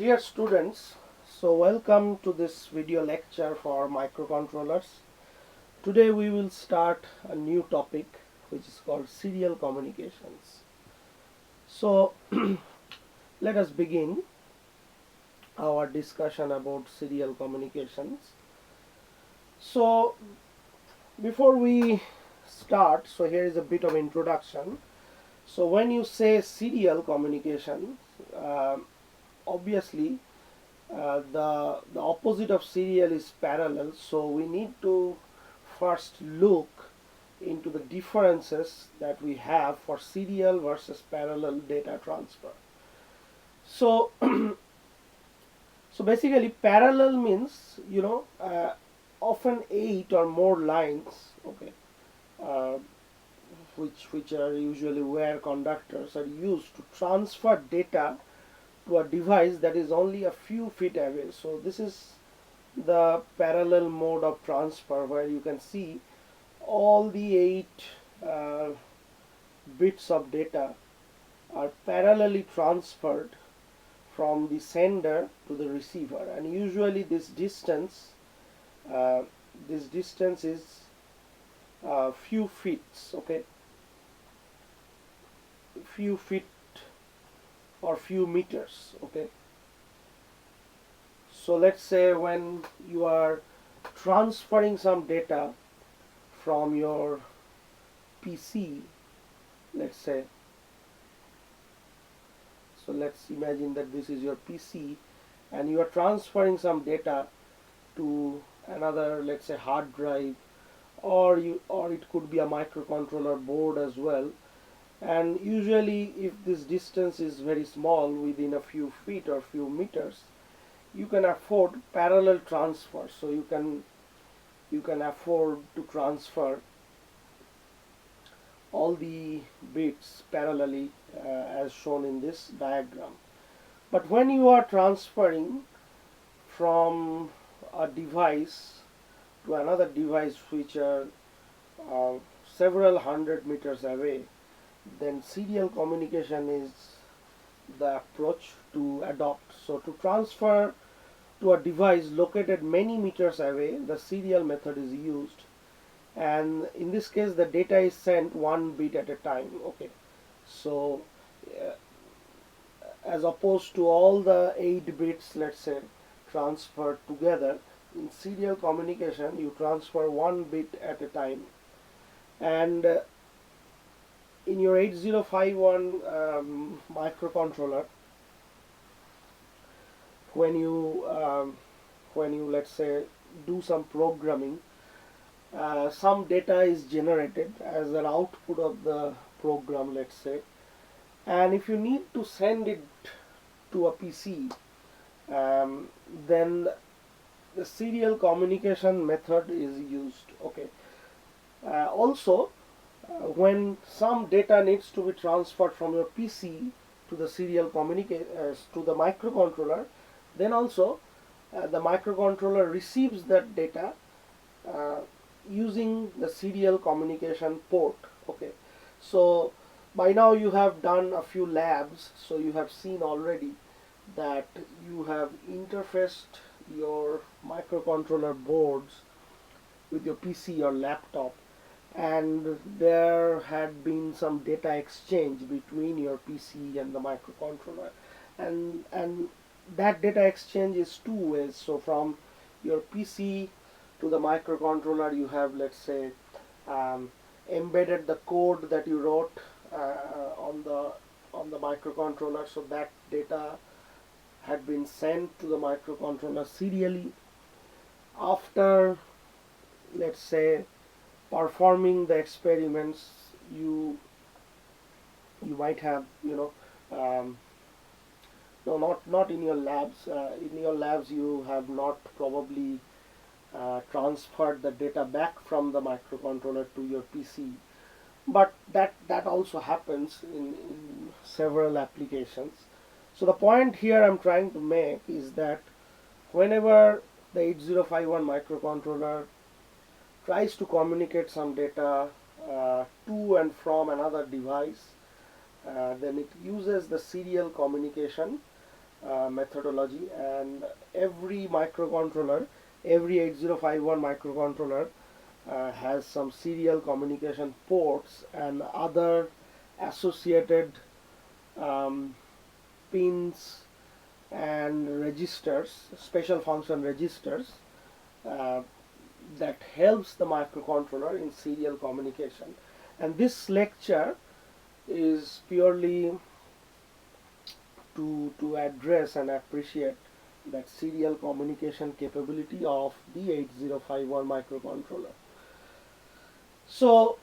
Dear students, so welcome to this video lecture for microcontrollers. Today we will start a new topic which is called serial communications. So let us begin our discussion about serial communications. So before we start, so here is a bit of introduction. So when you say serial communication, obviously the opposite of serial is parallel, so we need to first look into the differences that we have for serial versus parallel data transfer. So so basically parallel means often 8 or more lines, okay, uh, which are usually wire conductors, are used to transfer data to a device that is only a few feet away. So this is the parallel mode of transfer, where you can see all the 8 uh, bits of data are parallelly transferred from the sender to the receiver, and usually uh, this distance is few feet, okay, few feet or few meters, okay. So let's say when you are transferring some data from your PC, let's say, so let's imagine that this is your PC and you are transferring some data to another, let's say, hard drive, or it could be a microcontroller board as well. And usually if this distance is very small, within a few feet or few meters, you can afford parallel transfer. So you can afford to transfer all the bits parallelly, as shown in this diagram. But when you are transferring from a device to another device which are uh, several hundred meters away, then serial communication is the approach to adopt. So to transfer to a device located many meters away, the serial method is used, and in this case the data is sent one bit at a time, okay. So uh, as opposed to all the 8 bits, let's say, transferred together, in serial communication you transfer one bit at a time. And in your 8051 microcontroller, when you let's say do some programming, some data is generated as an output of the program, let's say, and if you need to send it to a PC, then the serial communication method is used, okay. Also, when some data needs to be transferred from your PC to the to the microcontroller, then also the microcontroller receives that data uh, using the serial communication port, okay. So by now you have done a few labs, so you have seen already that you have interfaced your microcontroller boards with your PC or laptop, and there had been some data exchange between your PC and the microcontroller, and that data exchange is two ways. So from your PC to the microcontroller, you have, let's say, um, embedded the code that you wrote on the microcontroller, so that data had been sent to the microcontroller serially. After, let's say, performing the experiments, you might have, no, not in your labs. In your labs you have not probably transferred the data back from the microcontroller to your PC, but that also happens in several applications. So the point here I'm trying to make is that whenever the 8051 microcontroller tries to communicate some data to and from another device, then it uses the serial communication methodology, and every microcontroller, every 8051 microcontroller has some serial communication ports and other associated um, pins and registers, special function registers, uh, that helps the microcontroller in serial communication. And this lecture is purely to address and appreciate that serial communication capability of the 8051 microcontroller. So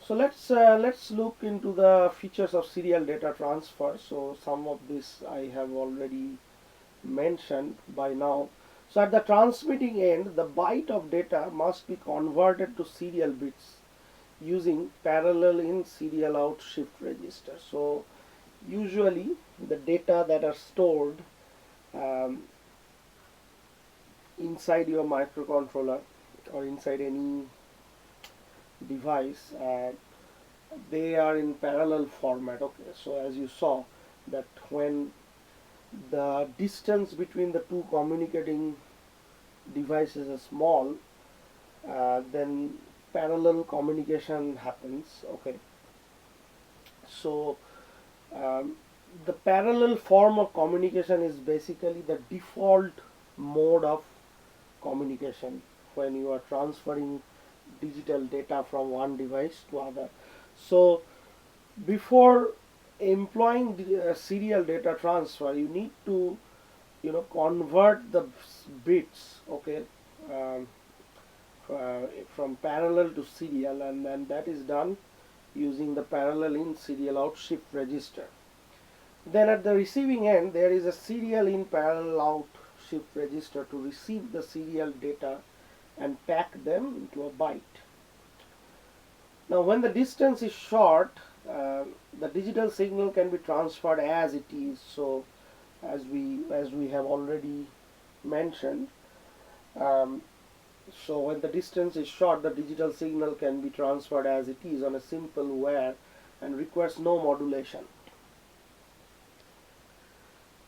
let's look into the features of serial data transfer. So some of this I have already mentioned by now. So at the transmitting end, the byte of data must be converted to serial bits using parallel in serial out shift register. So usually the data that are stored um, inside your microcontroller or inside any device, they are in parallel format. Okay, so as you saw that when the distance between the two communicating devices is small, then parallel communication happens. Okay, so um, the parallel form of communication is basically the default mode of communication when you are transferring digital data from one device to other. So before employing the serial data transfer, you need to convert the bits, okay, um, uh, from parallel to serial, and then that is done using the parallel in serial out shift register. Then at the receiving end there is a serial in parallel out shift register to receive the serial data and pack them into a byte. Now when the distance is short, the digital signal can be transferred as it is. So as we have already mentioned, um, so when the distance is short, the digital signal can be transferred as it is on a simple wire and requires no modulation.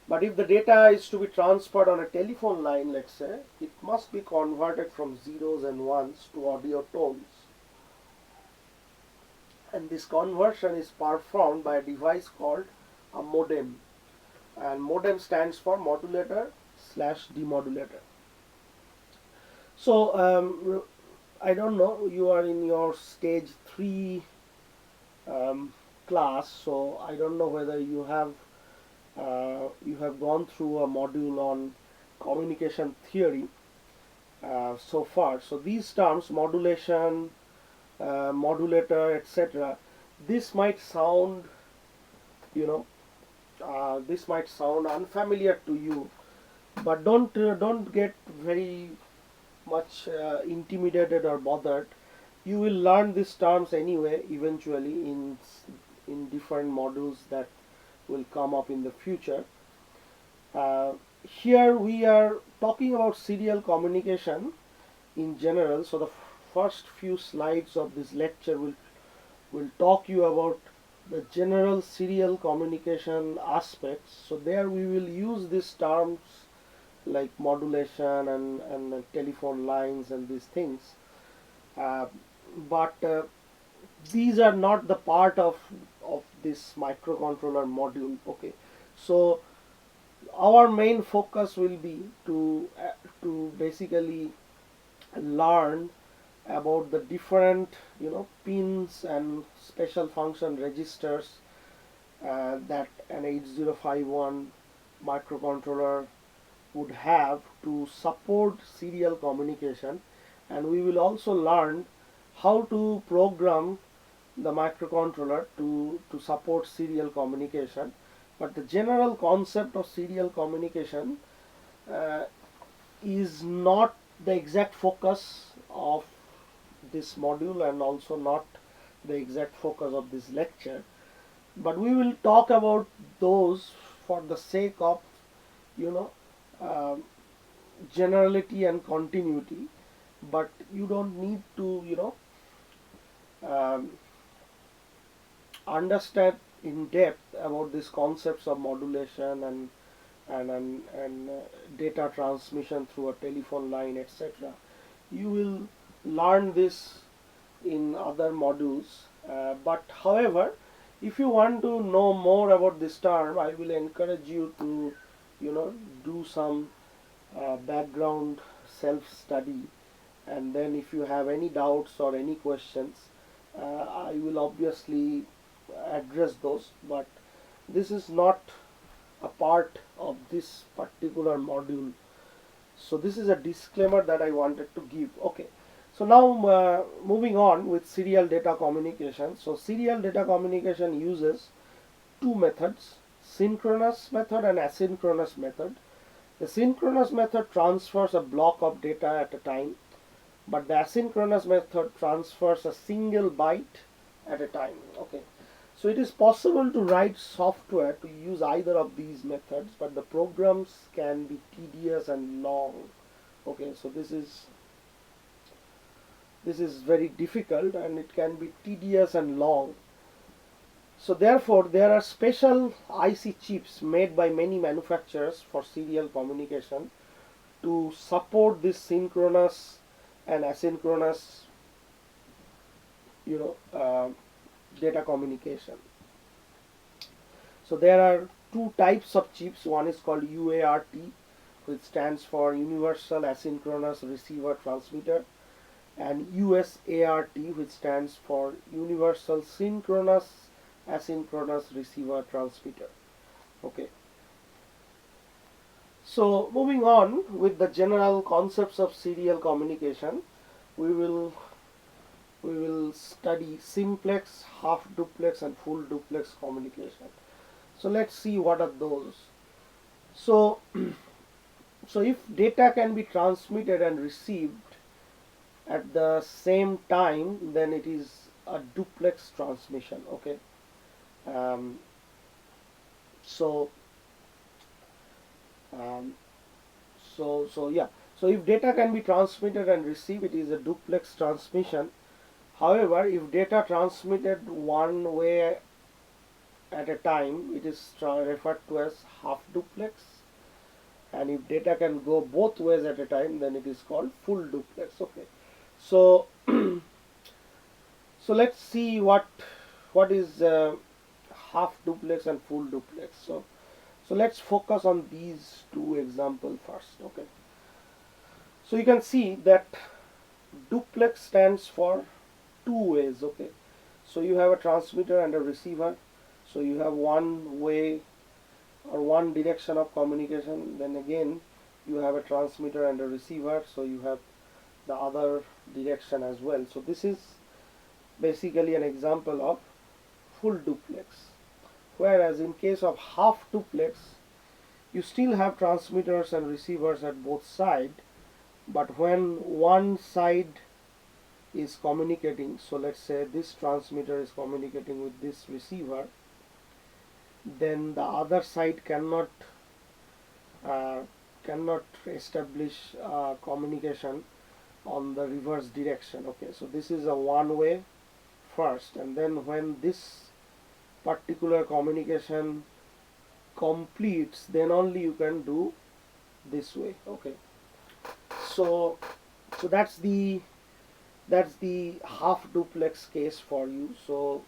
But if the data is to be transferred on a telephone line, let's say, it must be converted from zeros and ones to audio tones. And this conversion is performed by a device called a modem. And modem stands for modulator slash demodulator. So I don't know, you are in your stage 3 class, so I don't know whether you have gone through a module on communication theory so far. So these terms, modulation, modulator, etc., this might sound, this might sound unfamiliar to you, but don't get very much intimidated or bothered. You will learn these terms anyway eventually in different modules that will come up in the future. Uh, Here we are talking about serial communication in general. So the first few slides of this lecture will talk you about the general serial communication aspects. So there we will use these terms like modulation and telephone lines and these things. Uh, but these are not the part of this microcontroller module. Okay, so our main focus will be to basically learn about the different pins and special function registers that an 8051 microcontroller would have to support serial communication, and we will also learn how to program the microcontroller to support serial communication. But the general concept of serial communication uh, is not the exact focus of this module and also not the exact focus of this lecture, but we will talk about those for the sake of you know um generality and continuity. But you don't need to um, understand in depth about these concepts of modulation and data transmission through a telephone line, etc. You will learn this in other modules. But however, if you want to know more about this term, I will encourage you to, do some background self-study, and then if you have any doubts or any questions, I will obviously address those. But this is not a part of this particular module, so this is a disclaimer that I wanted to give. Okay, so now moving on with serial data communication. So serial data communication uses two methods, synchronous method and asynchronous method. The synchronous method transfers a block of data at a time, but the asynchronous method transfers a single byte at a time. Okay, so it is possible to write software to use either of these methods, but the programs can be tedious and long. Okay, so this is very difficult and it can be tedious and long. So therefore there are special IC chips made by many manufacturers for serial communication to support this synchronous and asynchronous data communication. So there are two types of chips. One is called UART, which stands for Universal Asynchronous Receiver Transmitter, and USART, which stands for Universal Synchronous Asynchronous Receiver Transmitter. Okay, so moving on with the general concepts of serial communication, we will study simplex, half duplex and full duplex communication. So let's see what are those. So so if data can be transmitted and received at the same time, then it is a duplex transmission. Okay, so yeah, so if data can be transmitted and received, it is a duplex transmission. However, if data transmitted one way at a time, it is referred to as half duplex, and if data can go both ways at a time, then it is called full duplex. Okay, so so let's see what is half duplex and full duplex. So let's focus on these two examples first. Okay, so you can see that duplex stands for two ways. Okay, so you have a transmitter and a receiver, so you have one way or one direction of communication. Then again you have a transmitter and a receiver, so you have the other direction as well. So this is basically an example of full duplex. Whereas in case of half duplex, you still have transmitters and receivers at both sides, but when one side is communicating, so let's say this transmitter is communicating with this receiver, then the other side cannot establish communication on the reverse direction. Okay, so this is a one way first, and then when this particular communication completes, then only you can do this way. Okay, so that's the half duplex case for you. So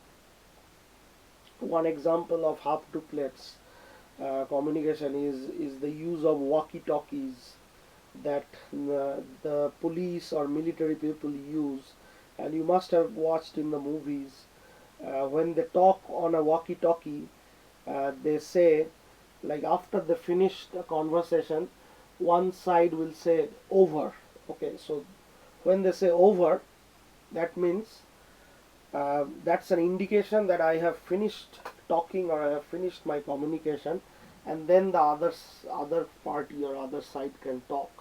one example of half duplex communication is the use of walkie-talkies that the police or military people use, and you must have watched in the movies when they talk on a walkie-talkie, they say, like after they finish the conversation, one side will say over. Okay, so when they say over, that means that's an indication that I have finished talking or I have finished my communication, and then the other party or other side can talk.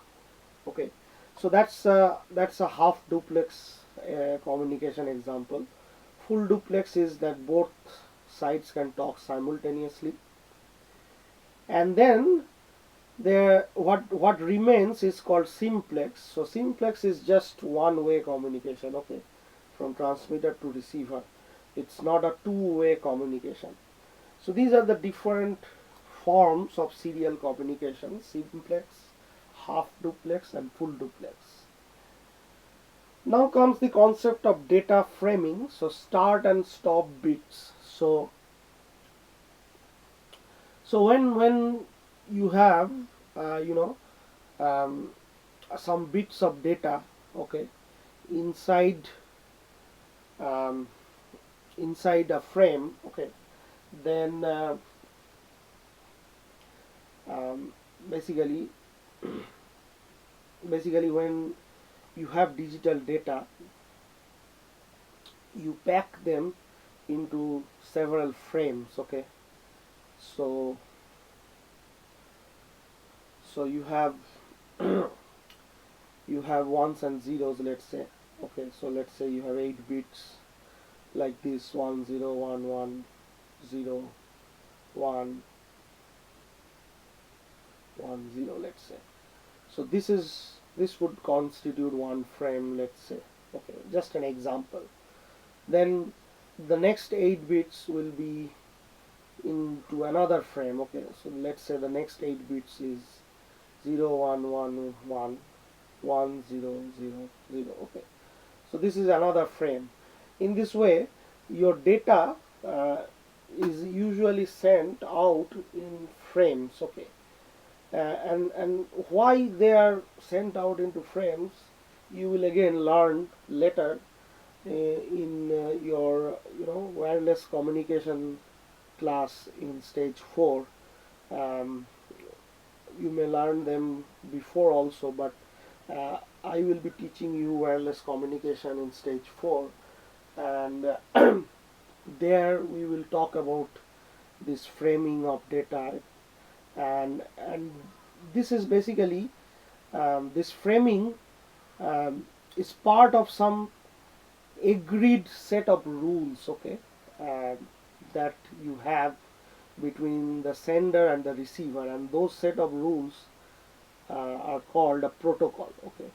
Okay, so that's a half duplex communication example. Full duplex is that both sides can talk simultaneously, and then there what remains is called simplex. So simplex is just one way communication. Okay, from transmitter to receiver, it's not a two-way communication. So these are the different forms of serial communication: simplex, half duplex, and full duplex. Now comes the concept of data framing. So start and stop bits. So when you have you know some bits of data, okay, inside um, inside a frame, okay, then um, basically when you have digital data, you pack them into several frames, okay. So you have you have ones and zeros, let's say, okay. So let's say you have 8 bits like this: 1 0 1 1 0 1 1 0, let's say. So this would constitute one frame, let's say, okay, just an example. Then the next 8 bits will be into another frame, okay. So let's say the next 8 bits is 0 1 1 1 1 0 0 0, okay. So this is another frame. In this way, your data is usually sent out in frames, okay. And why they are sent out into frames, you will again learn later in your wireless communication class in stage 4. um, you may learn them before also, but I will be teaching you wireless communication in stage 4, and there we will talk about this framing of data. And this is basically this framing is part of some agreed set of rules, okay, uh, that you have between the sender and the receiver, and those set of rules are called a protocol, okay.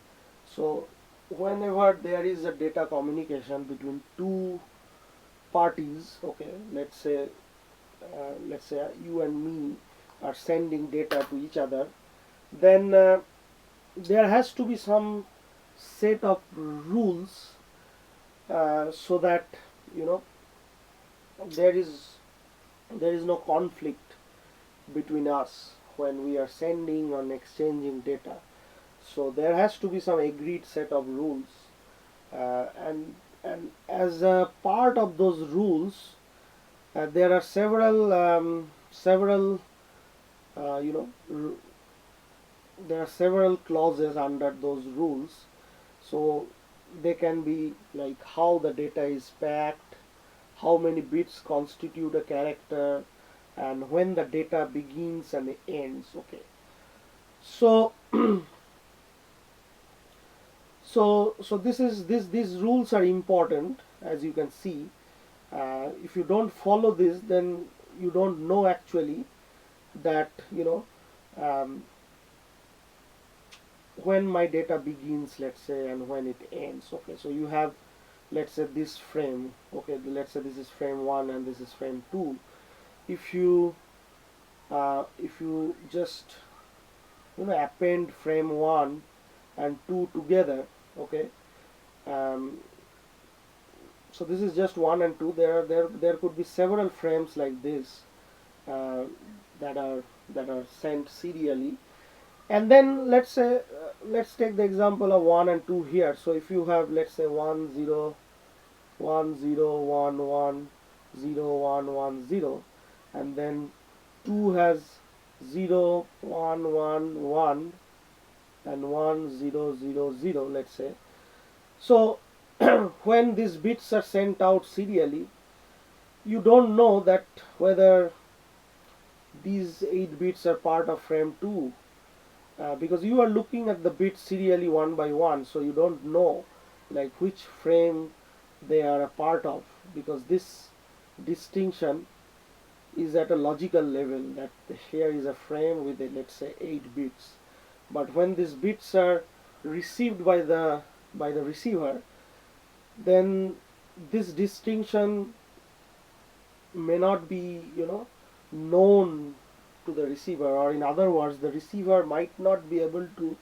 So whenever there is a data communication between two parties, okay, let's say you and me are sending data to each other, then there has to be some set of rules so that you know there is no conflict between us when we are sending and exchanging data. So there has to be some agreed set of rules, and as a part of those rules, there are several you know there are several clauses under those rules. So they can be like how the data is packed, how many bits constitute a character, and when the data begins and ends, okay. So these rules are important, as you can see. If you don't follow this, then you don't know actually that um, when my data begins, let's say, and when it ends, okay. So you have, let's say, this frame, okay, let's say this is frame 1 and this is frame 2. If you just append frame 1 and 2 together, okay, um, so this is just 1 and 2. There could be several frames like this uh, that are sent serially. And then let's say let's take the example of 1 and 2 here. So if you have, let's say, 1 0 1 0 1 1 0 1 1 0, and then 2 has 0 1 1 1 and 1 0 0 0, let's say. So when these bits are sent out serially, you don't know that whether these 8 bits are part of frame 2, because you are looking at the bits serially one by one, so you don't know like which frame they are a part of, because this distinction is at a logical level, that here is a frame with a, let's say, 8 bits. But when these bits are received by the receiver, then this distinction may not be known to the receiver, or in other words, the receiver might not be able to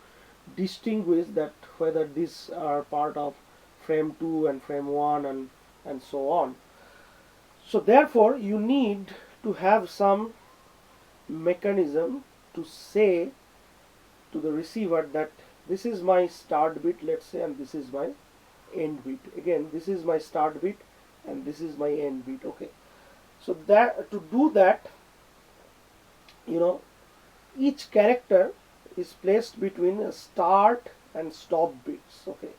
distinguish that whether these are part of frame 2 and frame 1 and so on. So therefore you need to have some mechanism to say to the receiver that this is my start bit, let's say, and this is my end bit. Again, this is my start bit and this is my end bit. Okay, so that to do that, each character is placed between a start and stop bits. Okay,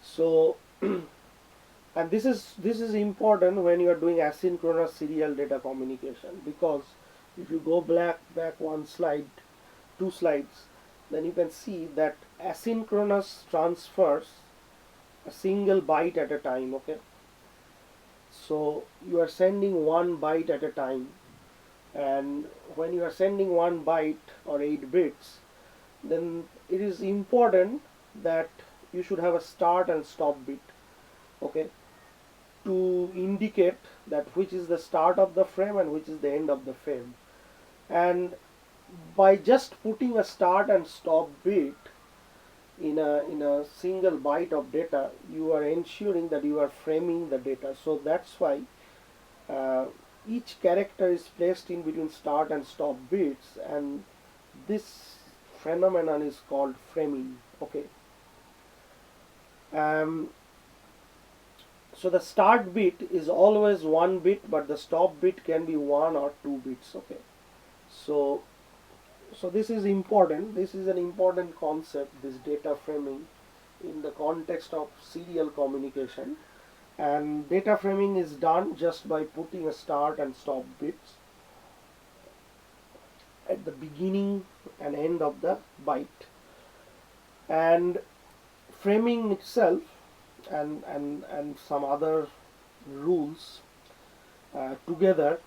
so and this is important when you are doing asynchronous serial data communication, because if you go back one slide, two slides, then you can see that asynchronous transfers a single byte at a time. Okay, so you are sending one byte at a time, and when you are sending one byte or 8 bits, then it is important that you should have a start and stop bit. Okay, to indicate that which is the start of the frame and which is the end of the frame. And by just putting a start and stop bit in a single byte of data, you are ensuring that you are framing the data. So that's why each character is placed in between start and stop bits, and this phenomenon is called framing. Okay. So the start bit is always 1 bit, but the stop bit can be 1 or 2 bits. Okay, so this is important. This is an important concept, this data framing, in the context of serial communication. And data framing is done just by putting a start and stop bits at the beginning and end of the byte. And framing itself and some other rules together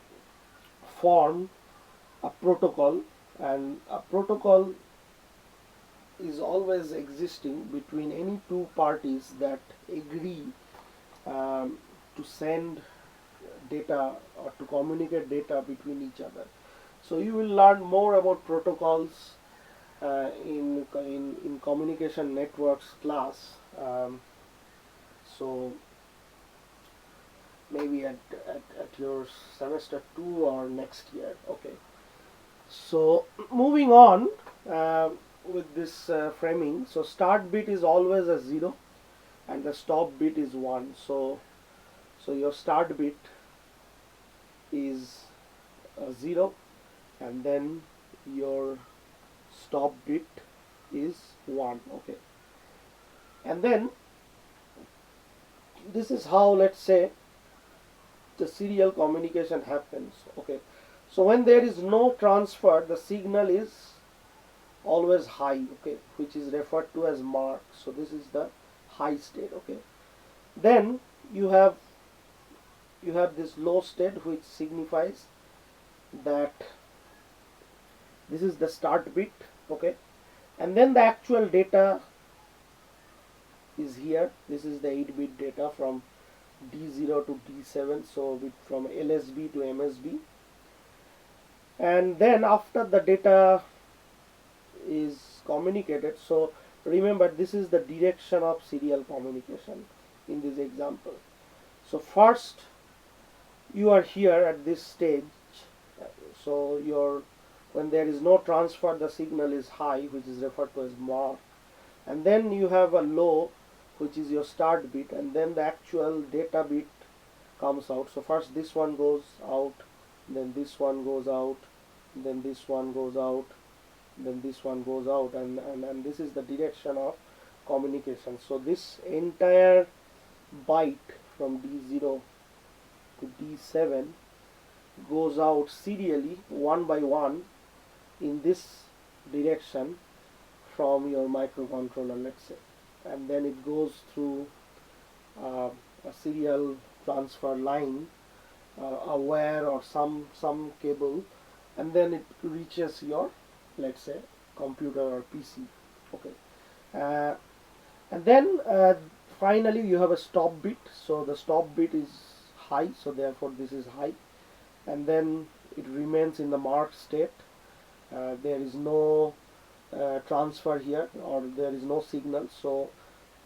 form a protocol, and a protocol is always existing between any two parties that agree to send data or to communicate data between each other. So you will learn more about protocols in communication networks class. So maybe at your semester 2 or next year. Okay, so moving on with this framing. So start bit is always a 0 and the stop bit is 1. So your start bit is a 0 and then your stop bit is 1. Okay, and then this is how, let's say, the serial communication happens. Okay, so when there is no transfer, the signal is always high. Okay, which is referred to as mark. So this is the high state. Okay, then you have this low state, which signifies that this is the start bit. Okay, and then the actual data is here. This is the 8-bit data from D0 to D7, so from LSB to MSB. And then after the data is communicated, so remember, this is the direction of serial communication in this example. So first you are here at this stage, so when there is no transfer, the signal is high, which is referred to as mark, and then you have a low, which is your start bit, and then the actual data bit comes out. So first this one goes out, then this one goes out, then this one goes out, then this one goes out, and this is the direction of communication. So this entire byte from D0 to D7 goes out serially, one by one, in this direction from your microcontroller, let's say, and then it goes through a serial transfer line, a wire or some cable, and then it reaches your, let's say, computer or PC. Okay, and then finally you have a stop bit. So the stop bit is high, so therefore this is high, and then it remains in the marked state. There is no transfer here, or there is no signal. So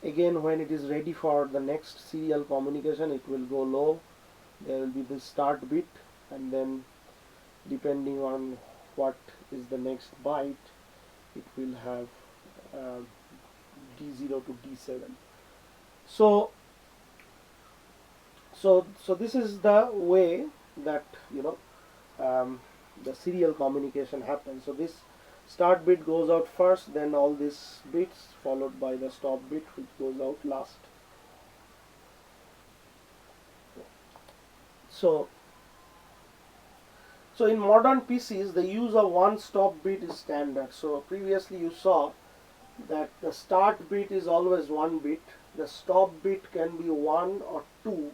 again, when it is ready for the next serial communication, it will go low. There will be the start bit, and then depending on what is the next byte, it will have uh, D0 to D7. So this is the way that the serial communication happens. So this start bit goes out first, then all these bits followed by the stop bit, which goes out last. So in modern PCs, the use of one stop bit is standard. So previously you saw that the start bit is always 1 bit, the stop bit can be 1 or 2,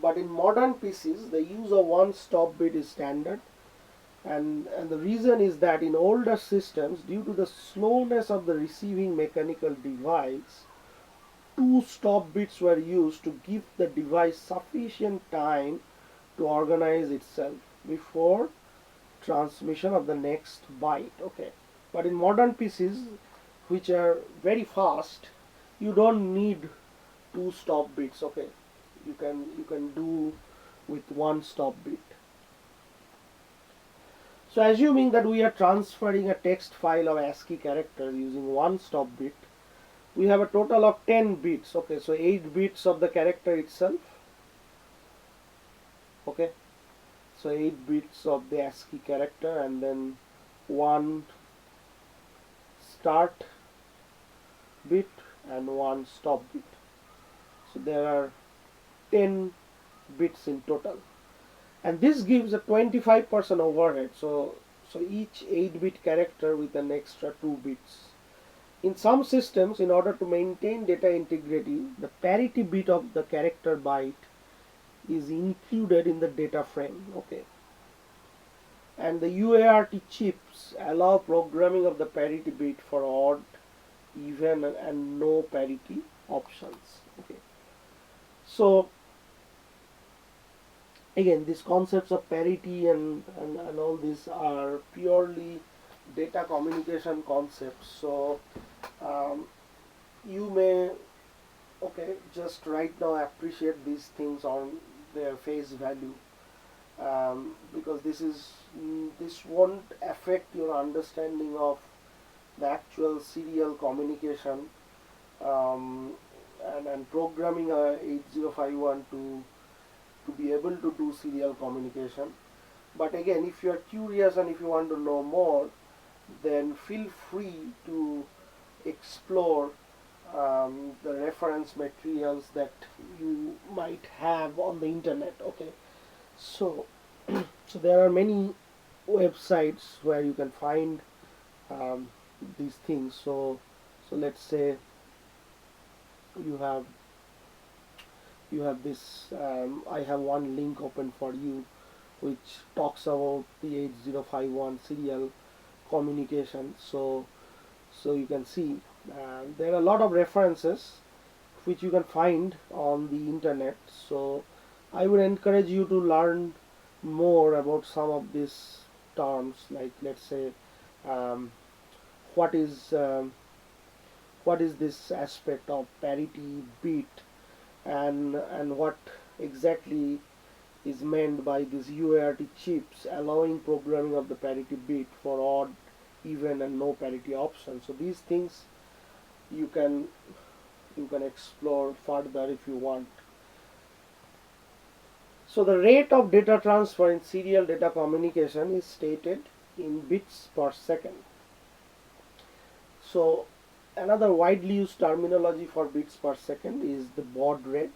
but in modern PCs the use of one stop bit is standard. And the reason is that in older systems, due to the slowness of the receiving mechanical device, 2 stop bits were used to give the device sufficient time to organize itself before transmission of the next byte. Okay, but in modern PCs, which are very fast, you don't need 2 stop bits. Okay, you can do with 1 stop bit. So assuming that we are transferring a text file of ASCII characters using 1 stop bit, we have a total of 10 bits. Okay, so 8 bits of the character itself. Okay, so 8 bits of the ASCII character, and then 1 start bit and 1 stop bit. So there are 10 bits in total, and this gives a 25% overhead. So each 8-bit character with an extra 2 bits. In some systems, in order to maintain data integrity, the parity bit of the character byte is included in the data frame. Okay, and the UART chips allow programming of the parity bit for odd, even, and no parity options. Okay, so again, these concepts of parity and all these are purely data communication concepts. So you may just right now appreciate these things on their face value, because this won't affect your understanding of the actual serial communication, and programming a 8051 to be able to do serial communication. But again, if you are curious and if you want to know more, then feel free to explore the reference materials that you might have on the internet. Okay, so so there are many websites where you can find these things. So let's say you have this, I have one link open for you which talks about the 8051 serial communication. So you can see there are a lot of references which you can find on the internet. So I would encourage you to learn more about some of these terms, like let's say what is this aspect of parity bit, and what exactly is meant by these UART chips allowing programming of the parity bit for odd, even, and no parity options. So these things you can explore further if you want. So the rate of data transfer in serial data communication is stated in bits per second. So another widely used terminology for bits per second is the Baud rate,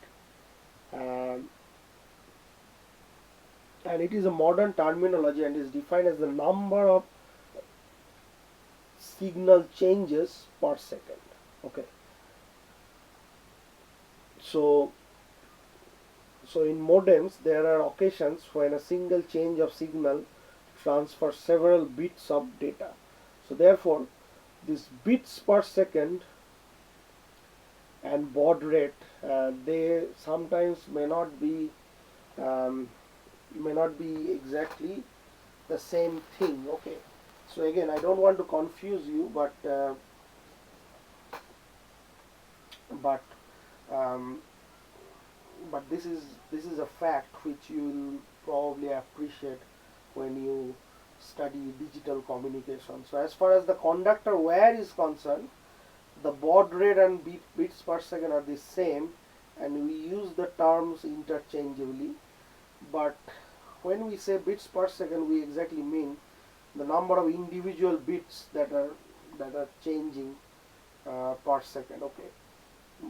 and it is a modern terminology and is defined as the number of signal changes per second. Okay, so in modems there are occasions when a single change of signal transfers several bits of data. So therefore these bits per second and baud rate, they sometimes may not be exactly the same thing. Okay, so again, I don't want to confuse you, but um, but this is a fact which you will probably appreciate when you study digital communication. So as far as the conductor wear is concerned, the baud rate and bits per second are the same, and we use the terms interchangeably. But when we say bits per second, we exactly mean the number of individual bits that are changing per second. Okay,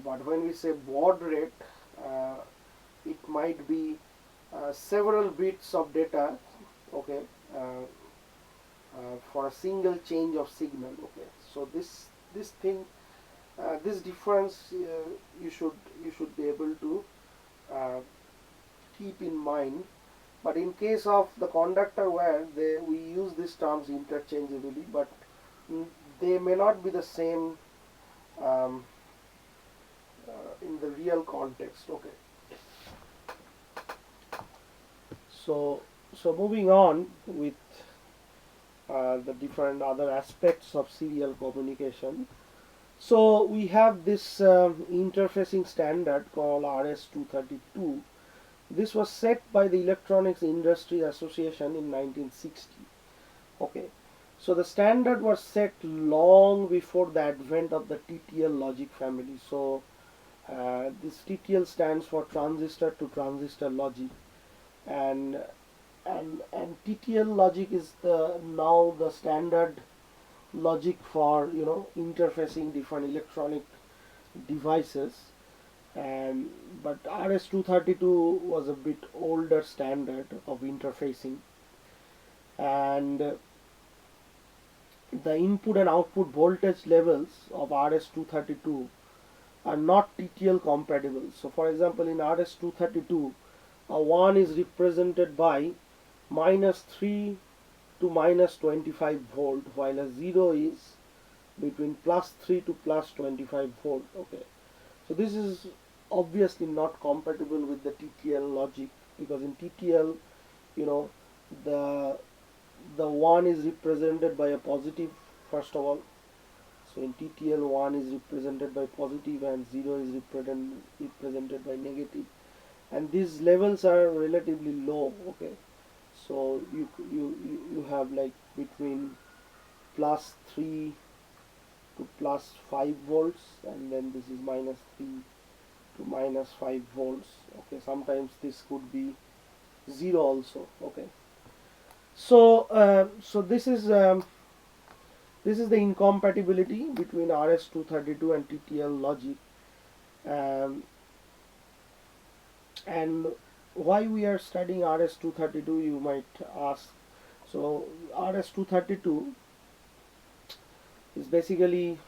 but when we say baud rate, uh, it might be several bits of data. Okay, uh, for a single change of signal. Okay, so this thing, this difference, you should be able to uh, keep in mind. But in case of the conductor wire, we use these terms interchangeably, but mm, they may not be the same um, in the real context. Okay, so moving on with the different other aspects of serial communication. So we have this interfacing standard called RS-232. This was set by the Electronics Industry Association in 1960. Okay, so the standard was set long before the advent of the TTL logic family. So this TTL stands for transistor to transistor logic, and TTL logic is now the standard logic for interfacing different electronic devices. And but RS-232 was a bit older standard of interfacing, and the input and output voltage levels of RS-232 are not TTL compatible. So for example, in RS-232, a 1 is represented by -3 to -25 volt, while a 0 is between +3 to +25 volt. Okay, so this is obviously not compatible with the TTL logic, because in TTL, you know, the 1 is represented by a positive first of all. So in TTL, 1 is represented by positive and 0 is represented by negative, and these levels are relatively low. Okay, so you have like between +3 to +5 volts, and then this is -3 to -5 volts. Okay, sometimes this could be 0 also. Okay, so this is the incompatibility between RS-232 and TTL logic. um, and why we are studying RS-232, you might ask. So RS-232 is basically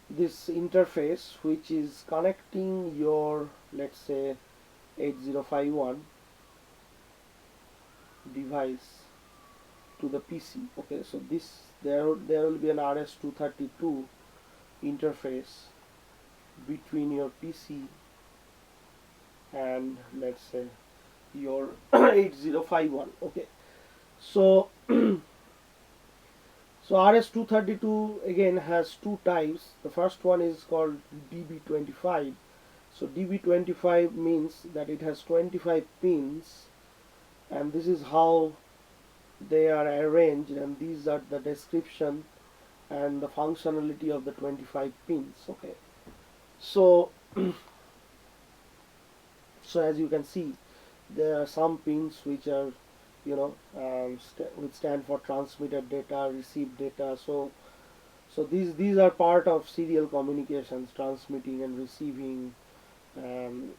this interface which is connecting your, let's say, 8051 device to the PC. Okay, so there will be an RS-232 interface between your PC and, let's say, your 8051. Okay, so so RS-232 again has two types. The first one is called DB25. So DB25 means that it has 25 pins, and this is how they are arranged, and these are the description and the functionality of the 25 pins. Okay, so so as you can see, there are some pins which are which stand for transmitted data, received data. So these are part of serial communications, transmitting and receiving. um,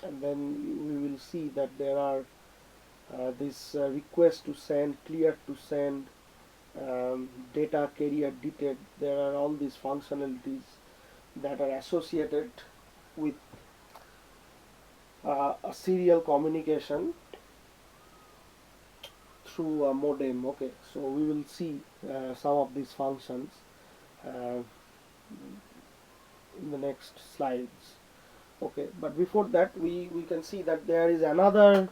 and then we will see that there are this request to send, clear to send, data carrier detect. There are all these functionalities that are associated with a serial communication through a modem. Okay, so we will see some of these functions uh, in the next slides. Okay, but before that, we can see that there is another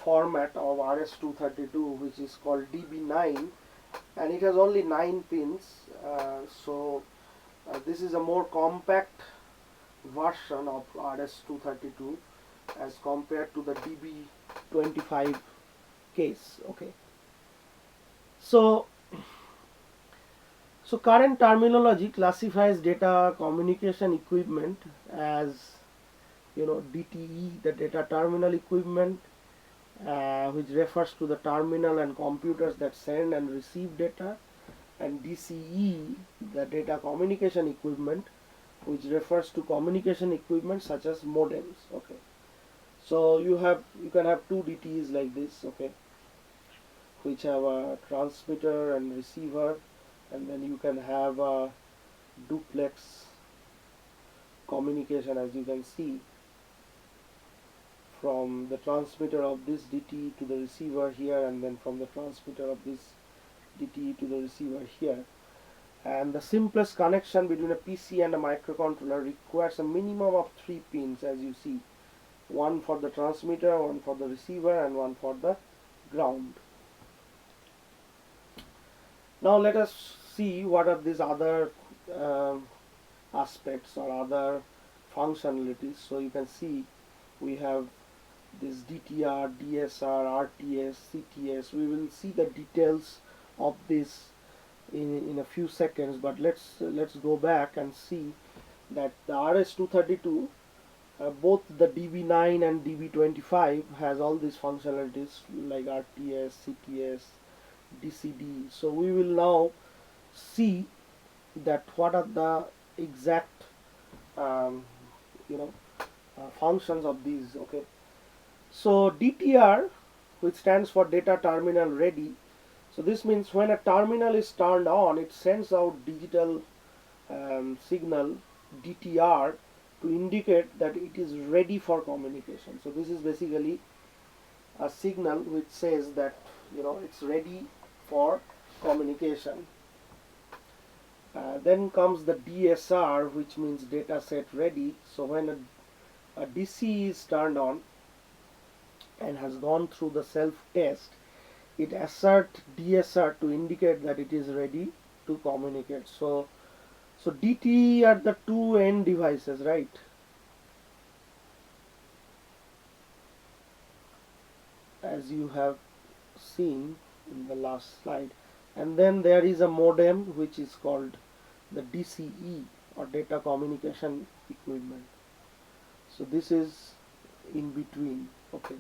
format of RS-232, which is called DB9, and it has only 9 pins. This is a more compact version of RS-232 as compared to the DB25 case. Okay, so current terminology classifies data communication equipment as DTE, the data terminal equipment, which refers to the terminal and computers that send and receive data, and DCE, the data communication equipment, which refers to communication equipment such as modems. Okay, so you can have two DTEs like this, okay, which have a transmitter and receiver, and then you can have a duplex communication, as you can see, from the transmitter of this DTE to the receiver here, and then from the transmitter of this DTE to the receiver here. And the simplest connection between a PC and a microcontroller requires a minimum of 3 pins, as you see, one for the transmitter, one for the receiver, and one for the ground. Now let us see what are these other aspects or other functionalities. So you can see we have this DTR, DSR, RTS, CTS. We will see the details of this in a few seconds, but let's go back and see that the RS-232, both the DB9 and DB25 has all these functionalities like RTS, CTS, DCD. So we will now see that what are the exact functions of these. Okay, so DTR, which stands for data terminal ready. So this means when a terminal is turned on, it sends out digital signal DTR to indicate that it is ready for communication. So this is basically a signal which says that it's ready for communication. Then comes the DSR, which means data set ready. So when a DC is turned on and has gone through the self-test, it asserts DSR to indicate that it is ready to communicate. So DT are the two end devices, right? As you have seen in the last slide. And then there is a modem which is called the DCE, or data communication equipment. So this is in between. Okay,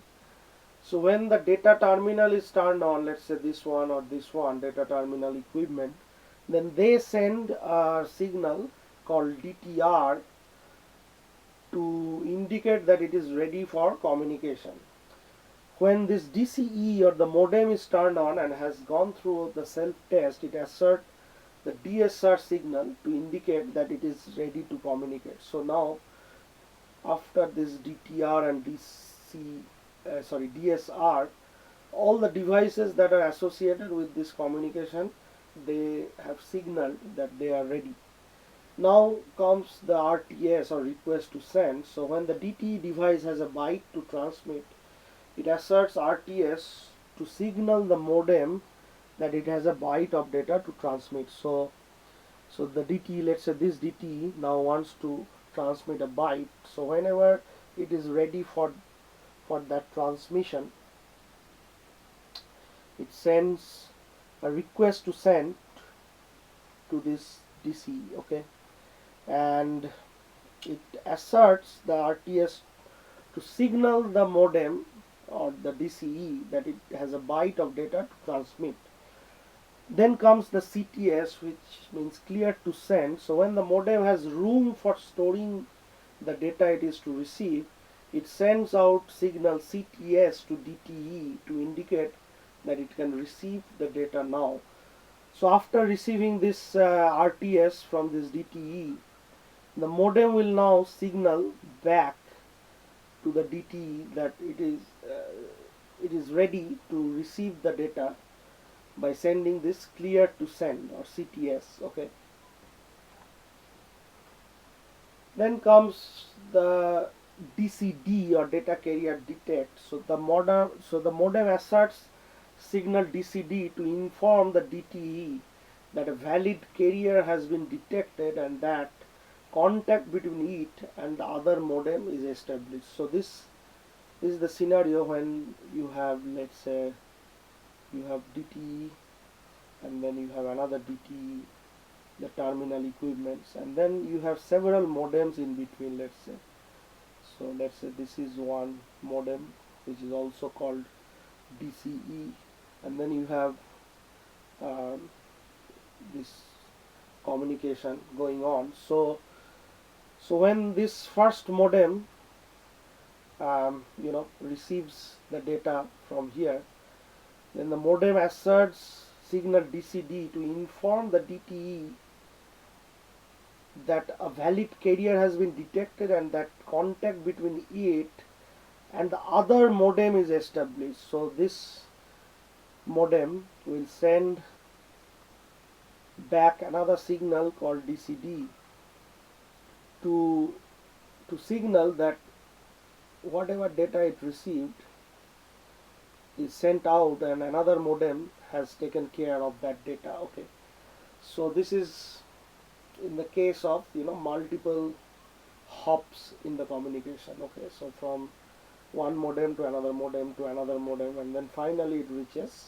so when the data terminal is turned on, let's say this one or this one, data terminal equipment, then they send a signal called DTR to indicate that it is ready for communication. When this DCE or the modem is turned on and has gone through the self-test, it asserts the DSR signal to indicate that it is ready to communicate. So now, after this DTR and DSR, all the devices that are associated with this communication, they have signaled that they are ready. Now comes the RTS, or request to send. So when the DTE device has a byte to transmit, it asserts RTS to signal the modem that it has a byte of data to transmit. So the DTE, let's say this DTE now wants to transmit a byte. So whenever it is ready for that transmission, it sends a request to send to this DC. Okay, and it asserts the RTS to signal the modem or the DCE that it has a byte of data to transmit. Then comes the CTS, which means clear to send. So when the modem has room for storing the data it is to receive, it sends out signal CTS to DTE to indicate that it can receive the data now. So after receiving this RTS from this DTE, the modem will now signal back to the DTE that it is ready to receive the data by sending this clear to send, or CTS. Okay. Then comes the DCD or data carrier detect. So the modem asserts signal DCD to inform the DTE that a valid carrier has been detected and that contact between it and the other modem is established. So this is the scenario when you have, let's say, you have DTE and then you have another DTE, the terminal equipments, and then you have several modems in between, let's say. So let's say this is one modem which is also called DCE, and then you have um, this communication going on. So when this first modem receives the data from here, then the modem asserts signal DCD to inform the DTE that a valid carrier has been detected and that contact between it and the other modem is established. So this modem will send back another signal called DCD to signal that whatever data it received is sent out and another modem has taken care of that data. Okay, so this is in the case of multiple hops in the communication. Okay, so from one modem to another modem to another modem, and then finally it reaches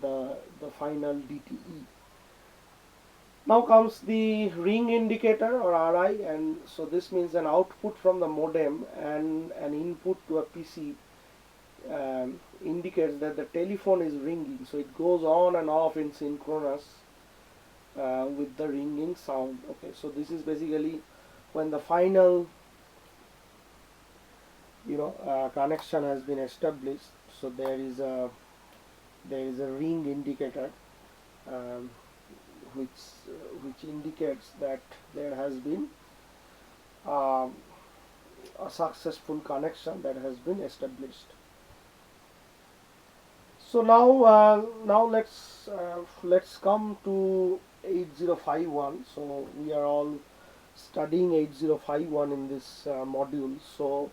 the final DTE. Now comes the ring indicator or RI, and so this means an output from the modem and an input to a PC indicates that the telephone is ringing. So it goes on and off in synchronous with the ringing sound. Okay, so this is basically when the final connection has been established. So there is a ring indicator um, which indicates that there has been um, a successful connection that has been established. So now let's come to 8051. So we are all studying 8051 in this module. So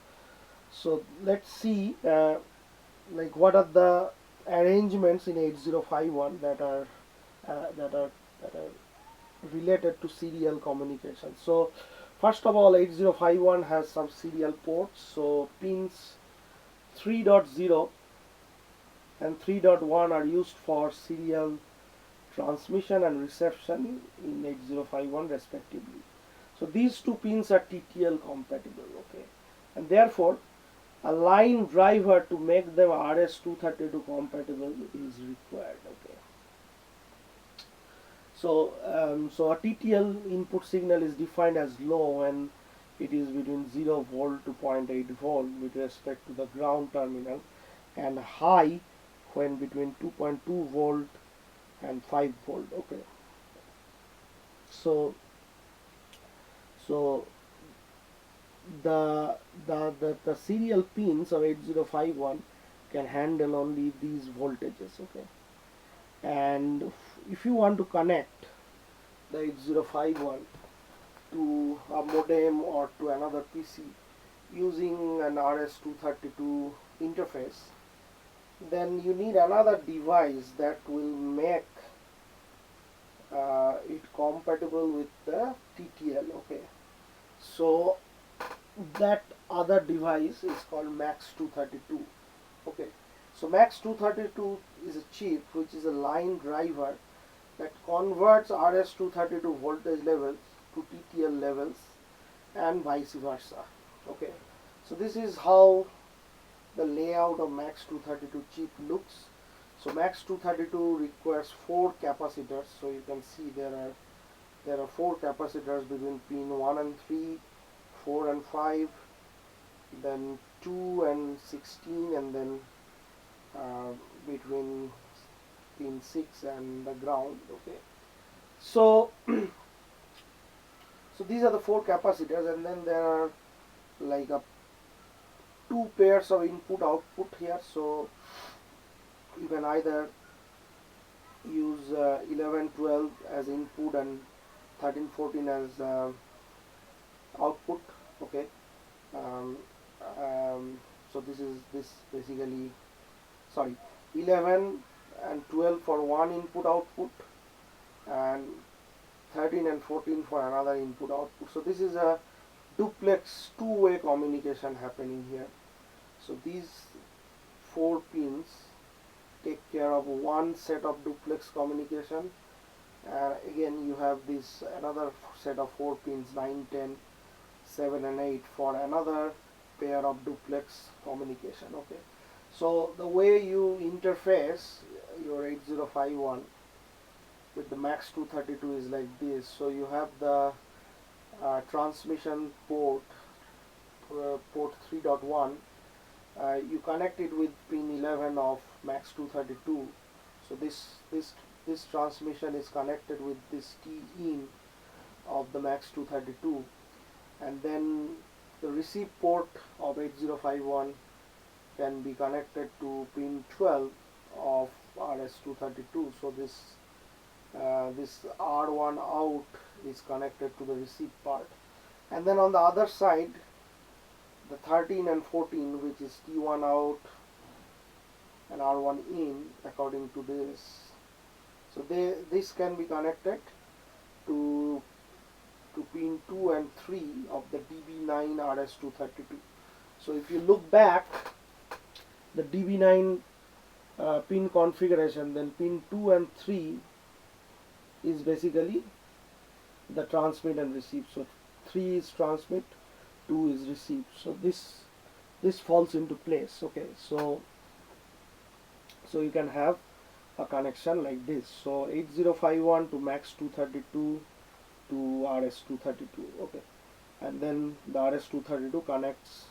let's see like what are the arrangements in 8051 that are related to serial communication. So first of all, 8051 has some serial ports. So pins 3.0 and 3.1 are used for serial transmission and reception in 8051 respectively. So these two pins are TTL compatible. Okay, and therefore a line driver to make them RS-232 compatible is required. Okay, so a TTL input signal is defined as low when it is between 0 volt to 0.8 volt with respect to the ground terminal, and high when between 2.2 volt and 5 volt. Okay, so the serial pins of 8051 can handle only these voltages. Okay, and if you want to connect the 8051 to a modem or to another PC using an RS-232 interface, then you need another device that will make it compatible with the TTL. Okay, so that other device is called MAX232. Okay, so MAX232 is a chip which is a line driver that converts RS-232 voltage levels to TTL levels and vice versa. Okay, so this is how the layout of MAX232 chip looks. So MAX232 requires 4 capacitors. So you can see there are 4 capacitors between pin 1 and 3, 4 and 5, then 2 and 16, and then between pin 6 and the ground. Okay, so so these are the 4 capacitors, and then there are like 2 pairs of input output here. So you can either use 11 12 as input and 13 14 as output. Okay, um, so this basically, sorry, 11 and 12 for one input output, and 13 and 14 for another input output. So this is a duplex two-way communication happening here. So these 4 pins take care of one set of duplex communication. Again, you have this another set of 4 pins, 9, 10, 7 and 8 for another pair of duplex communication. Okay, so the way you interface your 8051 with the MAX 232 is like this. So you have the transmission port, port 3.1. You connect it with pin 11 of MAX 232. So this transmission is connected with this T in of the MAX 232, and then the receive port of 8051 can be connected to pin 12 of RS232. So this R1 out is connected to the receive part, and then on the other side the 13 and 14, which is T1 out and R1 in according to this. So this can be connected to pin 2 and 3 of the DB9 RS232. So if you look back the DB9 pin configuration, then pin 2 and 3 is basically the transmit and receive. So 3 is transmit, 2 is receive. So this falls into place. Okay, so you can have a connection like this. So 8051 to MAX 232 to RS232. Okay, and then the RS232 connects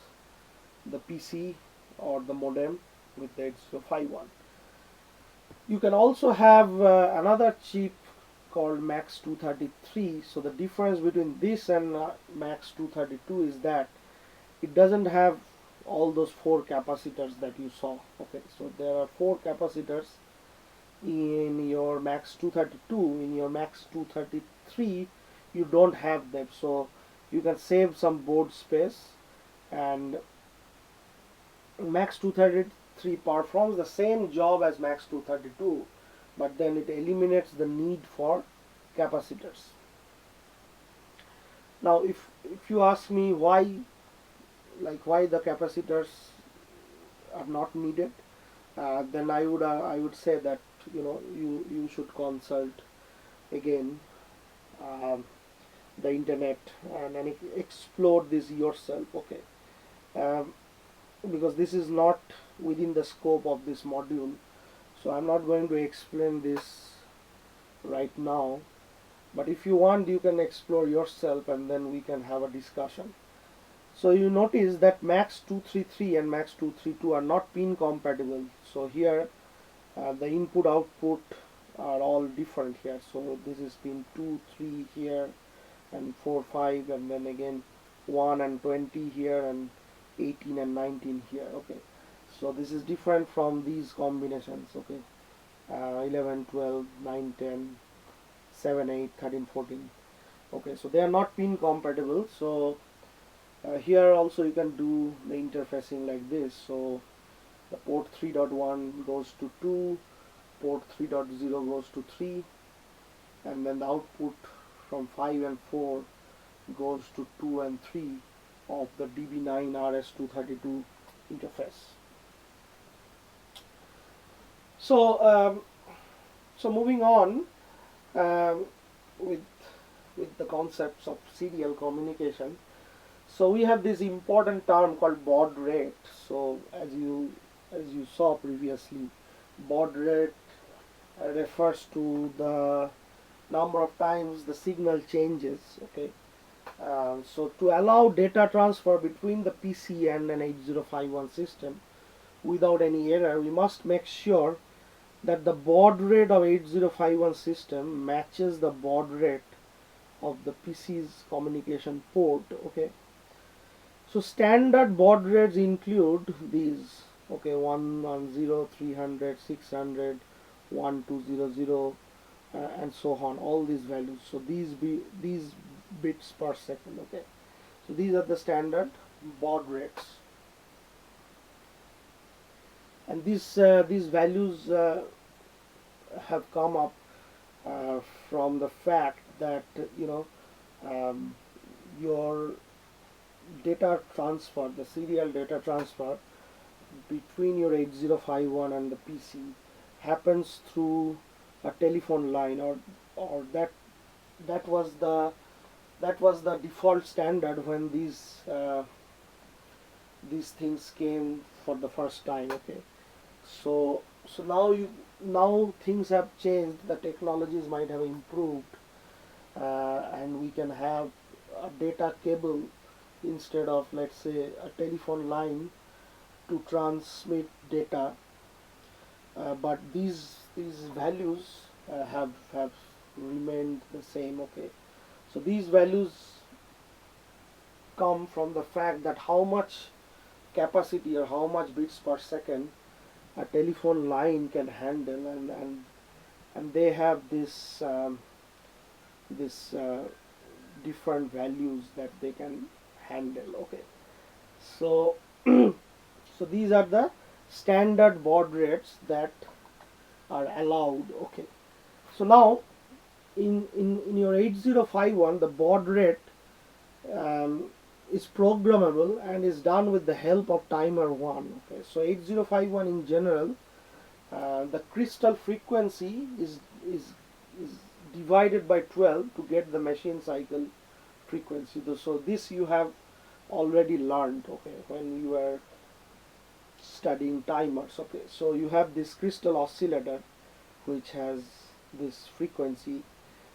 the PC or the modem with the 8051. You can also have another chip called MAX 233. So the difference between this and MAX 232 is that it doesn't have all those 4 capacitors that you saw. Okay, so there are 4 capacitors in your MAX 232. In your MAX 233 you don't have them, so you can save some board space, and MAX 233 performs the same job as MAX 232, but then it eliminates the need for capacitors. Now if you ask me why the capacitors are not needed, then I would say that you should consult again the internet and explore this yourself. Okay, because this is not within the scope of this module, so I'm not going to explain this right now, but if you want you can explore yourself and then we can have a discussion. So you notice that MAX 233 and MAX 232 are not pin compatible. So here the input output are all different here. So this is pin 2, 3 here, and 4, 5, and then again 1 and 20 here, and 18 and 19 here. Okay, so this is different from these combinations. Okay, 11, 12, 9, 10, 7, 8, 13, 14. Okay, so they are not pin compatible. So here also you can do the interfacing like this. So the port 3.1 goes to 2, port 3.0 goes to 3, and then the output from 5 and 4 goes to 2 and 3 of the DB9 RS232 interface. So moving on with the concepts of serial communication. So we have this important term called baud rate. So as you saw previously, baud rate refers to the number of times the signal changes. Okay, so to allow data transfer between the PC and an 8051 system without any error, we must make sure that the baud rate of 8051 system matches the baud rate of the PC's communication port. Okay, so standard baud rates include these. Okay, 110, 300, 600, 1200, and so on, all these values. So these bits per second. Okay, so these are the standard baud rates, and these values have come up from the fact that um, your data transfer, the serial data transfer between your 8051 and the PC happens through a telephone line, or that was the default standard when these things came for the first time. Okay, so now things have changed. The technologies might have improved, and we can have a data cable instead of, let's say, a telephone line to transmit data. But these values have remained the same. Okay, so these values come from the fact that how much capacity or how much bits per second a telephone line can handle, and they have this different values that they can handle. Okay, so so these are the standard baud rates that are allowed. Okay, so now in your 8051, the baud rate um, is programmable and is done with the help of timer 1. Okay, so 8051 in general, the crystal frequency is divided by 12 to get the machine cycle frequency. So this you have already learned, okay, when you were studying timers. Okay, so you have this crystal oscillator which has this frequency,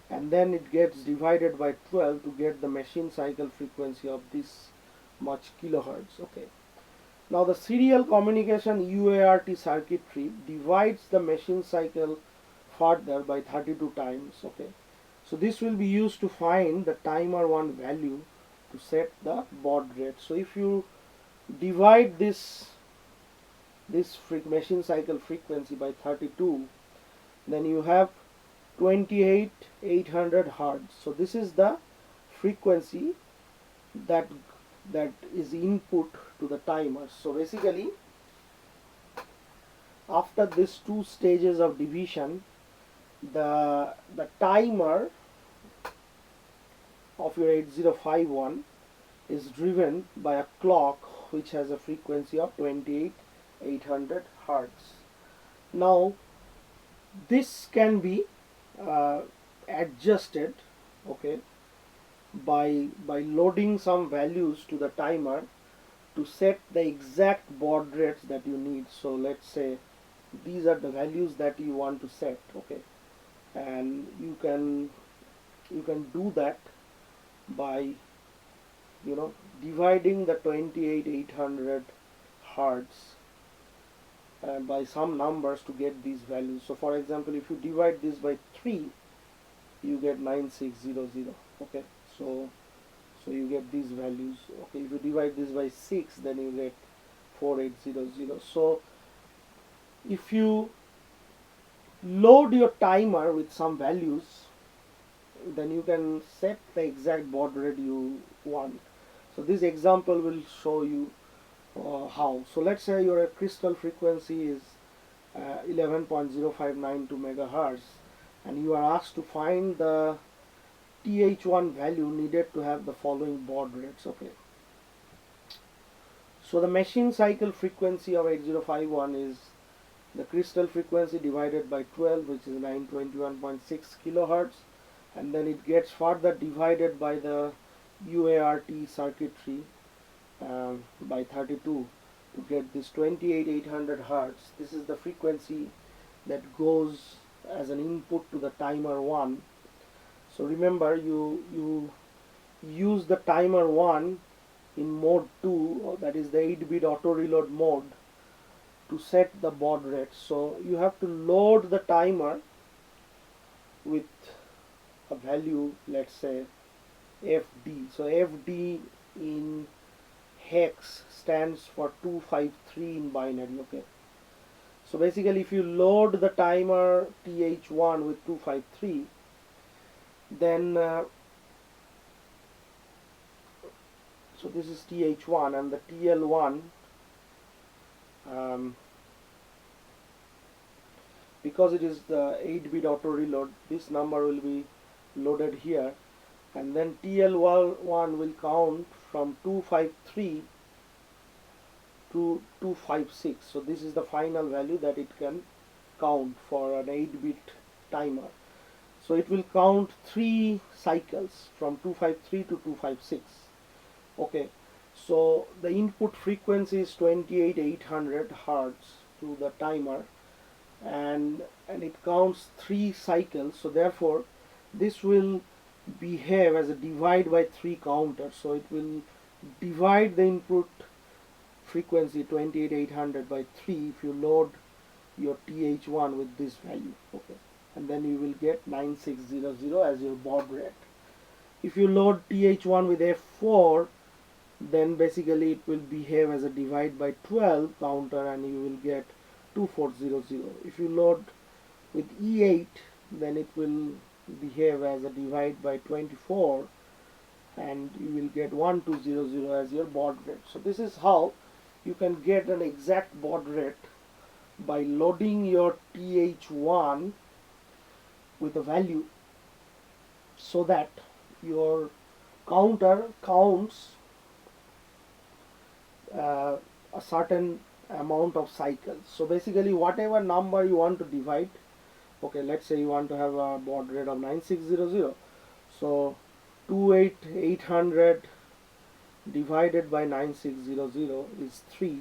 and then it gets divided by 12 to get the machine cycle frequency of this much kilohertz. Okay, now the serial communication UART circuitry divides the machine cycle further by 32 times. Okay, so this will be used to find the timer 1 value to set the baud rate. So if you divide this machine cycle frequency by 32, then you have 28,800 hertz. So this is the frequency that is input to the timer. So basically, after these two stages of division, the timer of your 8051 is driven by a clock which has a frequency of 28,800 hertz. Now this can be adjusted, okay, by loading some values to the timer to set the exact baud rates that you need. So let's say these are the values that you want to set. Okay, and you can do that by dividing the 28,800 hertz by some numbers to get these values. So for example, if you divide this by 3, you get 9600. Okay, so you get these values. Okay, if you divide this by 6, then you get 4800. So if you load your timer with some values, then you can set the exact baud rate you want. So this example will show you how. So let's say your crystal frequency is 11.0592 megahertz, and you are asked to find the TH1 value needed to have the following baud rates. Okay, so the machine cycle frequency of 8051 is the crystal frequency divided by 12, which is 921.6 kilohertz, and then it gets further divided by the UART circuitry by 32 to get this 28,800 hertz. This is the frequency that goes as an input to the timer 1. So remember, you use the timer 1 in mode 2, that is the 8-bit auto reload mode, to set the baud rate. So you have to load the timer with a value, let's say FD. So FD in hex stands for 253 in binary. Okay, so basically if you load the timer TH1 with 253, then So this is TH1, and the TL1, because it is the 8-bit auto reload, this number will be loaded here, and then TL1 will count from 253 to 256. So this is the final value that it can count for an 8-bit timer. So it will count 3 cycles from 253 to 256. Okay, so the input frequency is 28800 Hertz to the timer, and it counts 3 cycles. So therefore this will behave as a divide by 3 counter. So it will divide the input frequency 28800 by 3 if you load your TH1 with this value. Okay, and then you will get 9600 as your baud rate. If you load TH1 with F4, then basically it will behave as a divide by 12 counter, and you will get 2400. If you load with E8, then it will behave as a divide by 24, and you will get 1200 as your baud rate. So this is how you can get an exact baud rate by loading your TH1 with a value, so that your counter counts a certain amount of cycles. So basically whatever number you want to divide, okay, let's say you want to have a baud rate of 9600, so 28800 divided by 9600 is 3.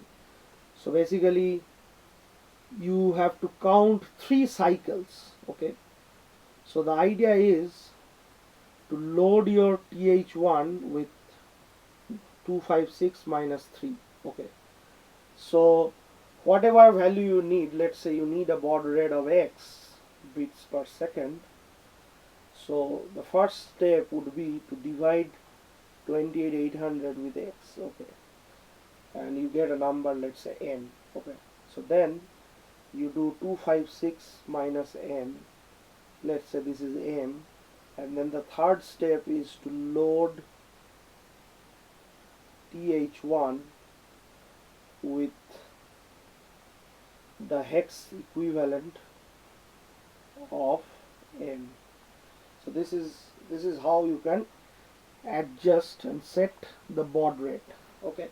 So basically you have to count 3 cycles. Okay, so the idea is to load your TH1 with 256 minus 3. Okay, so whatever value you need, let's say you need a baud rate of X bits per second, so the first step would be to divide 28800 with X. Okay, and you get a number, let's say n. Okay, so then you do 256 minus n, let's say this is m, and then the third step is to load TH1 with the hex equivalent of n. So this is how you can adjust and set the baud rate. Okay,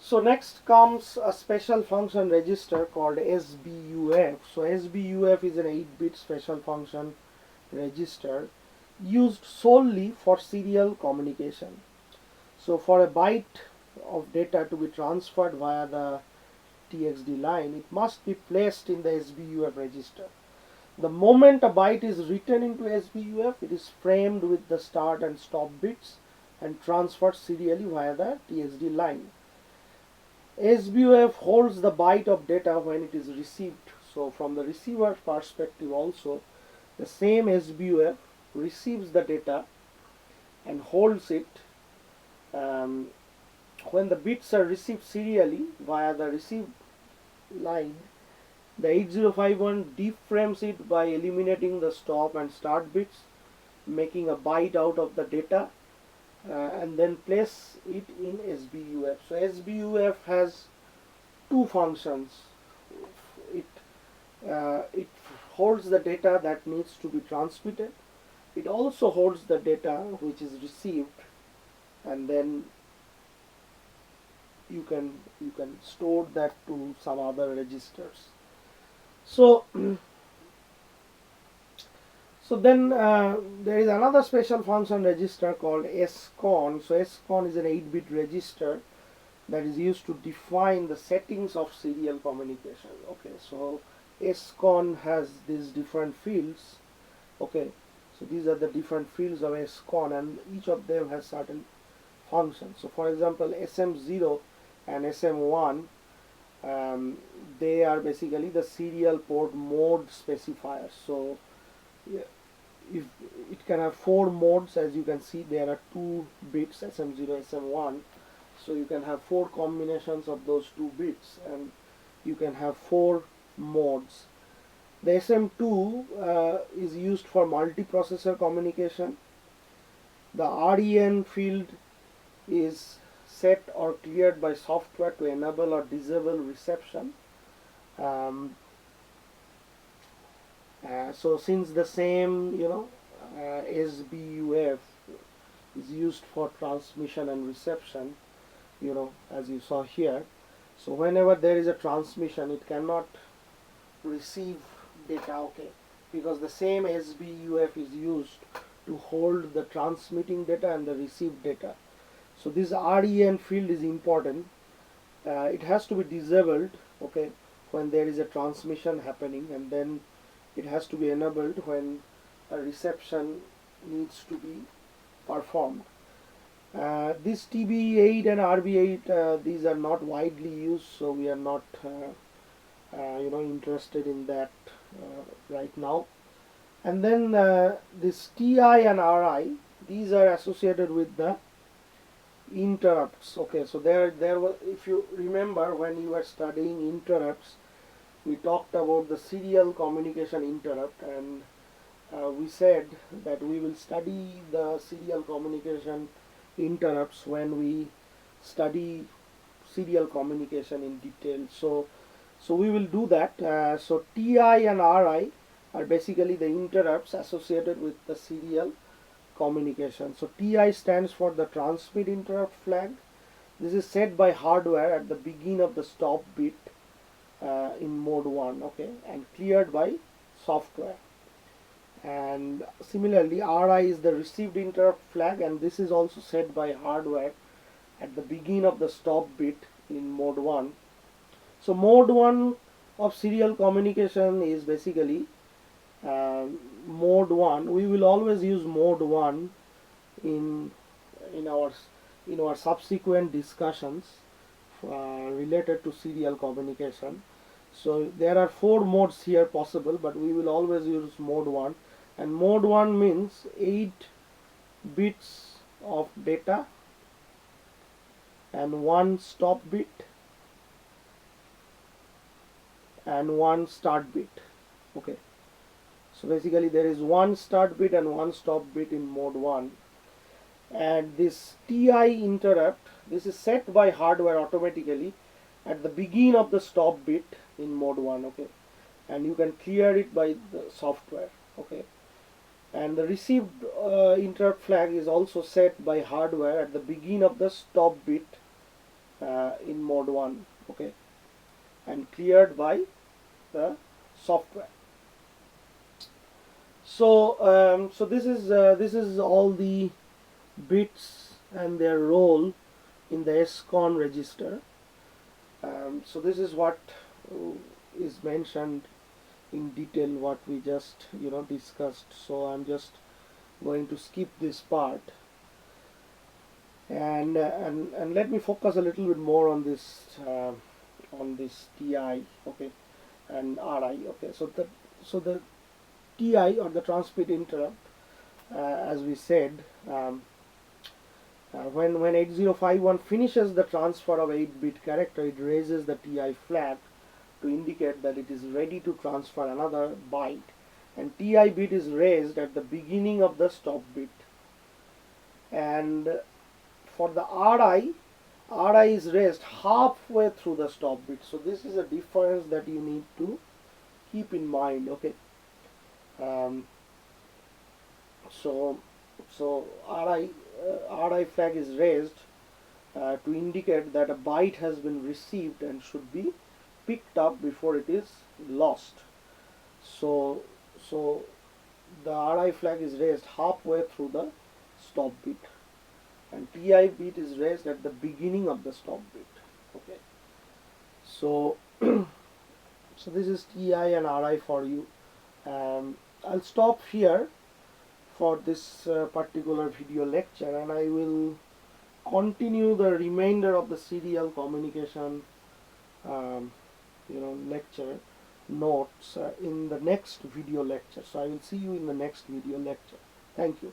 so next comes a special function register called SBUF. So SBUF is an 8-bit special function register used solely for serial communication. So for a byte of data to be transferred via the TXD line, it must be placed in the SBUF register. The moment a byte is written into SBUF, it is framed with the start and stop bits and transferred serially via the TXD line. SBUF holds the byte of data when it is received. So from the receiver perspective also, the same SBUF receives the data and holds it. When the bits are received serially via the receive line, the 8051 deframes it by eliminating the stop and start bits, making a byte out of the data, and then place it in SBUF. So SBUF has two functions. It holds the data that needs to be transmitted. It also holds the data which is received, and then you can store that to some other registers. So then there is another special function register called SCON. So SCON is an 8-bit register that is used to define the settings of serial communication. Okay, so SCON has these different fields. Okay, so these are the different fields of SCON, and each of them has certain functions. So for example, SM0 and SM1, they are basically the serial port mode specifiers. So if it can have 4 modes, as you can see there are 2 bits, SM0, SM1, so you can have 4 combinations of those 2 bits, and you can have 4 modes. The SM2 is used for multiprocessor communication. the REN field is set or cleared by software to enable or disable reception. So since the same SBUF is used for transmission and reception, as you saw here, so whenever there is a transmission it cannot receive data, okay, because the same SBUF is used to hold the transmitting data and the received data. So this REN field is important. It has to be disabled, okay, when there is a transmission happening, and then it has to be enabled when a reception needs to be performed. This TB8 and RB8, these are not widely used, so we are not interested in that right now. And then this TI and RI, these are associated with the interrupts. Okay, so there was, if you remember when you were studying interrupts, we talked about the serial communication interrupt, and we said that we will study the serial communication interrupts when we study serial communication in detail. So we will do that. So TI and RI are basically the interrupts associated with the serial communication. So TI stands for the transmit interrupt flag. This is set by hardware at the beginning of the stop bit in mode 1, okay, and cleared by software. And similarly, RI is the received interrupt flag, and this is also set by hardware at the beginning of the stop bit in mode 1. So mode 1 of serial communication is basically mode 1. We will always use mode 1 in our subsequent discussions related to serial communication. So there are 4 modes here possible, but we will always use mode 1, and mode 1 means 8 bits of data and 1 stop bit and 1 start bit, okay. So basically there is 1 start bit and 1 stop bit in mode 1. And this TI interrupt, this is set by hardware automatically at the beginning of the stop bit in mode 1, okay, and you can clear it by the software, okay. And the received interrupt flag is also set by hardware at the beginning of the stop bit in mode 1, okay, and cleared by the software. So this is all the bits and their role in the SCON register. So this is what is mentioned in detail, what we just discussed. So I'm just going to skip this part, and let me focus a little bit more on this TI, okay, and RI, okay. So the TI, or the transmit interrupt, as we said, when 8051 finishes the transfer of 8-bit character, it raises the TI flag to indicate that it is ready to transfer another byte, and TI bit is raised at the beginning of the stop bit. And for the RI is raised halfway through the stop bit. So this is a difference that you need to keep in mind, okay. So RI flag is raised to indicate that a byte has been received and should be picked up before it is lost. So the RI flag is raised halfway through the stop bit, and TI bit is raised at the beginning of the stop bit, okay. So so this is TI and RI for you. I'll stop here for this particular video lecture, and I will continue the remainder of the serial communication lecture notes in the next video lecture. So I will see you in the next video lecture. Thank you.